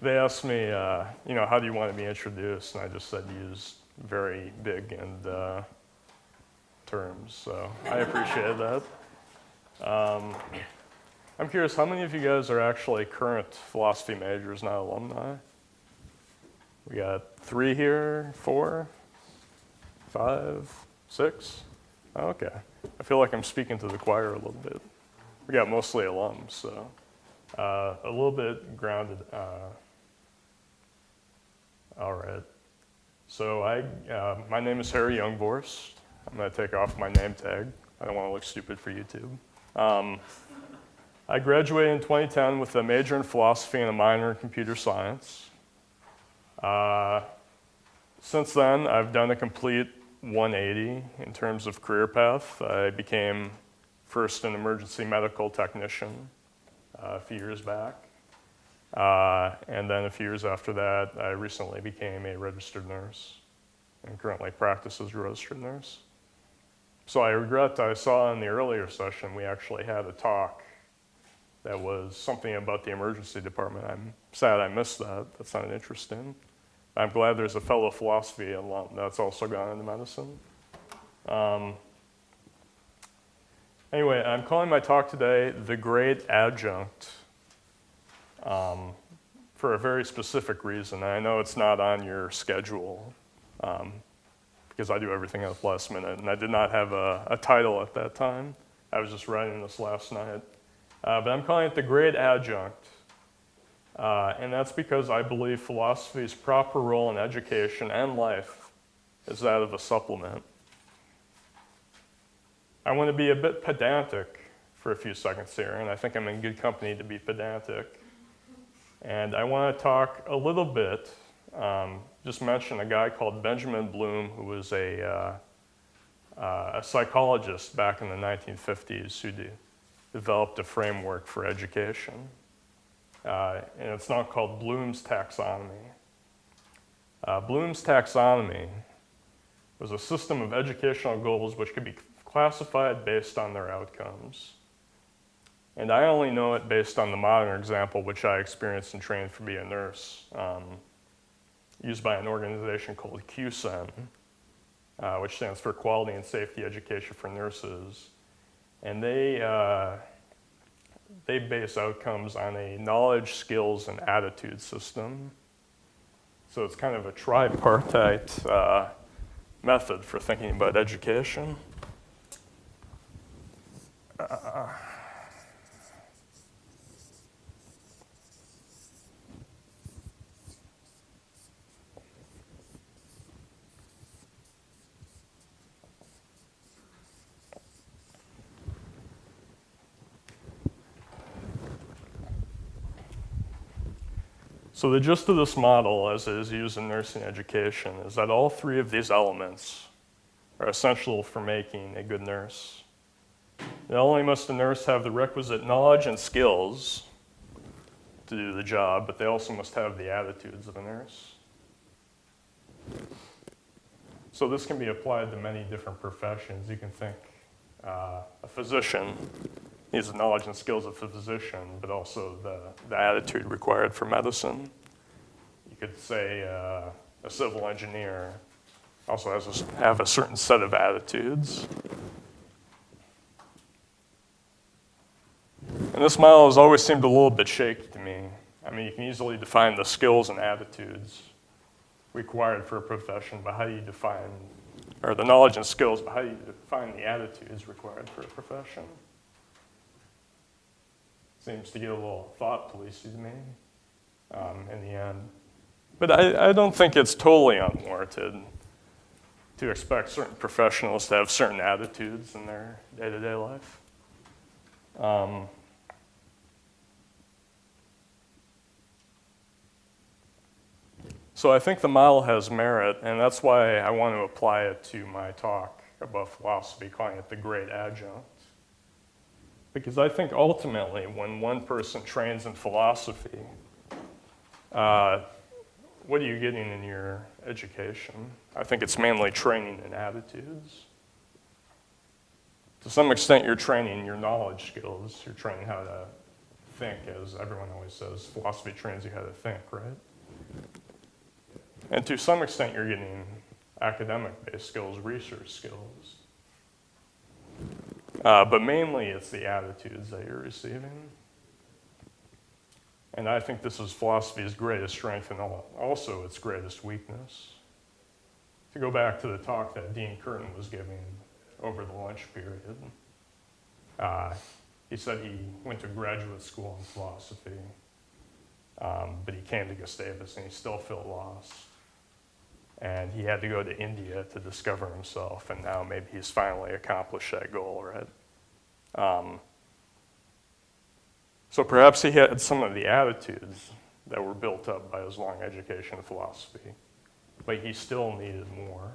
they asked me, how do you want to be introduced? And I just said use very big and terms. So I appreciate that. I'm curious, how many of you guys are actually current philosophy majors, not alumni? We got 3 here, 4, 5, 6. Oh, okay. I feel like I'm speaking to the choir a little bit. We got mostly alums, so a little bit grounded. All right. So my name is Harry Youngvorst. I'm going to take off my name tag. I don't want to look stupid for YouTube. I graduated in 2010 with a major in philosophy and a minor in computer science. Since then, I've done a complete 180 in terms of career path. I became first an emergency medical technician a few years back. And then a few years after that, I recently became a registered nurse and currently practice as a registered nurse. So I regret I saw in the earlier session, we actually had a talk that was something about the emergency department. I'm sad I missed that. That sounded interesting. I'm glad there's a fellow philosophy alum that's also gone into medicine. Anyway, I'm calling my talk today The Great Adjunct for a very specific reason. I know it's not on your schedule because I do everything at the last minute, and I did not have a title at that time. I was just writing this last night. But I'm calling it The Great Adjunct. And that's because I believe philosophy's proper role in education and life is that of a supplement. I want to be a bit pedantic for a few seconds here, and I think I'm in good company to be pedantic. And I want to talk a little bit, just mention a guy called Benjamin Bloom, who was a psychologist back in the 1950s who developed a framework for education. And it's not called Bloom's taxonomy. Bloom's taxonomy was a system of educational goals which could be classified based on their outcomes. And I only know it based on the modern example, which I experienced and trained to be a nurse, used by an organization called QSEN, which stands for Quality and Safety Education for Nurses. And they base outcomes on a knowledge, skills, and attitude system. So it's kind of a tripartite method for thinking about education. So the gist of this model, as it is used in nursing education, is that all 3 of these elements are essential for making a good nurse. Not only must the nurse have the requisite knowledge and skills to do the job, but they also must have the attitudes of a nurse. So this can be applied to many different professions. You can think a physician needs the knowledge and skills of a physician, but also the attitude required for medicine. You could say a civil engineer also has to have a certain set of attitudes. And this model has always seemed a little bit shaky to me. I mean, you can easily define the skills and attitudes required for a profession, but how do you define, or the knowledge and skills, but how do you define the attitudes required for a profession? Seems to get a little thought policey to me in the end. But I don't think it's totally unwarranted to expect certain professionals to have certain attitudes in their day-to-day life. So I think the model has merit, and that's why I want to apply it to my talk about philosophy, calling it the Great Adjunct. Because I think ultimately, when one person trains in philosophy, what are you getting in your education? I think it's mainly training in attitudes. To some extent, you're training your knowledge skills. You're training how to think, as everyone always says, philosophy trains you how to think, right? And to some extent, you're getting academic-based skills, research skills. But mainly, it's the attitudes that you're receiving. And I think this is philosophy's greatest strength and also its greatest weakness. To go back to the talk that Dean Curtin was giving over the lunch period, he said he went to graduate school in philosophy, but he came to Gustavus and he still felt lost. And he had to go to India to discover himself, and now maybe he's finally accomplished that goal, right? So perhaps he had some of the attitudes that were built up by his long education in philosophy, but he still needed more.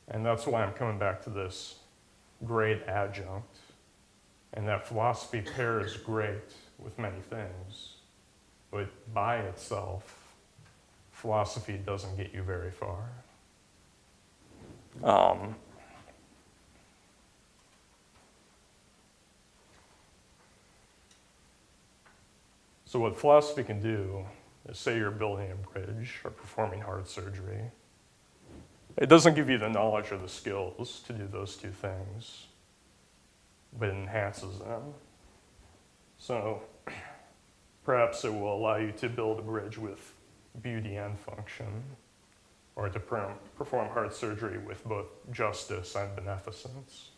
And that's why I'm coming back to this great adjunct, and that philosophy pairs great with many things, but by itself, philosophy doesn't get you very far. So what philosophy can do is, say you're building a bridge or performing heart surgery. It doesn't give you the knowledge or the skills to do those two things, but it enhances them. So perhaps it will allow you to build a bridge with beauty and function, or to perform heart surgery with both justice and beneficence.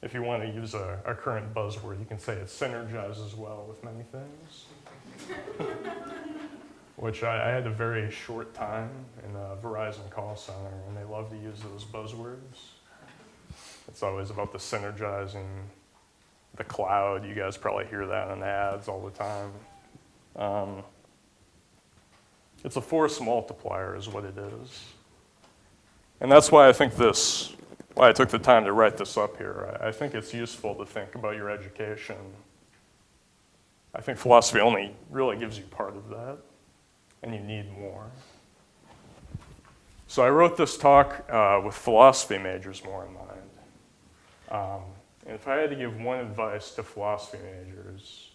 If you want to use a current buzzword, you can say it synergizes well with many things, which I had a very short time in a Verizon call center, and they love to use those buzzwords. It's always about the synergizing, the cloud. You guys probably hear that in ads all the time. It's a force multiplier is what it is. And that's why I think why I took the time to write this up here. I think it's useful to think about your education. I think philosophy only really gives you part of that, and you need more. So I wrote this talk with philosophy majors more in mind. And if I had to give one advice to philosophy majors,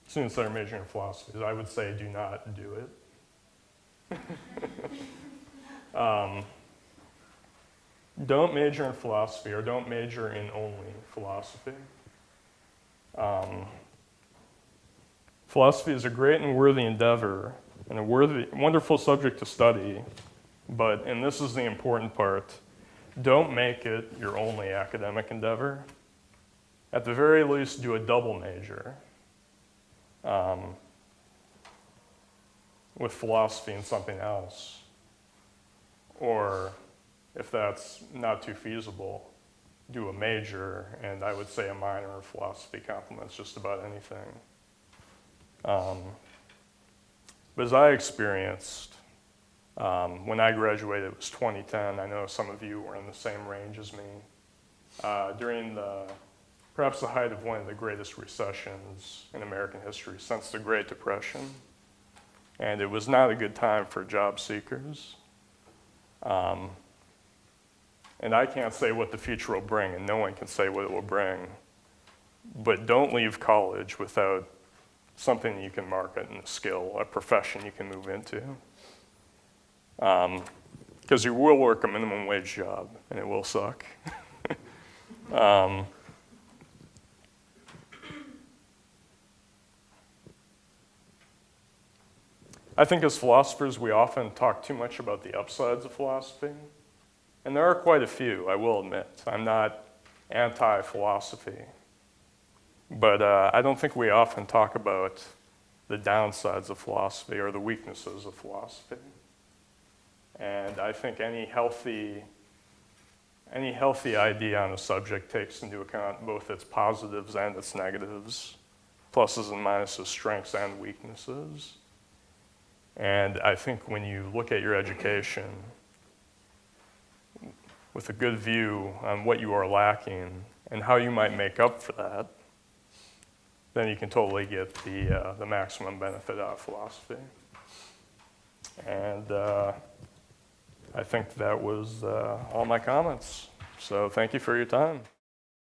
students that are majoring in philosophy, I would say do not do it. Don't major in philosophy, or don't major in only philosophy. Philosophy is a great and worthy endeavor, and a wonderful subject to study, but, and this is the important part, don't make it your only academic endeavor. At the very least, do a double major with philosophy and something else. Or if that's not too feasible, do a major, and I would say a minor in philosophy complements just about anything. But as I experienced, when I graduated, it was 2010. I know some of you were in the same range as me. During perhaps the height of one of the greatest recessions in American history since the Great Depression. And it was not a good time for job seekers. And I can't say what the future will bring, and no one can say what it will bring. But don't leave college without something you can market and a skill, a profession you can move into. Because you will work a minimum wage job, and it will suck. I think as philosophers, we often talk too much about the upsides of philosophy. And there are quite a few, I will admit. I'm not anti-philosophy. But I don't think we often talk about the downsides of philosophy or the weaknesses of philosophy. And I think any healthy idea on a subject takes into account both its positives and its negatives, pluses and minuses, strengths and weaknesses. And I think when you look at your education with a good view on what you are lacking and how you might make up for that, then you can totally get the maximum benefit out of philosophy. And I think that was all my comments. So thank you for your time.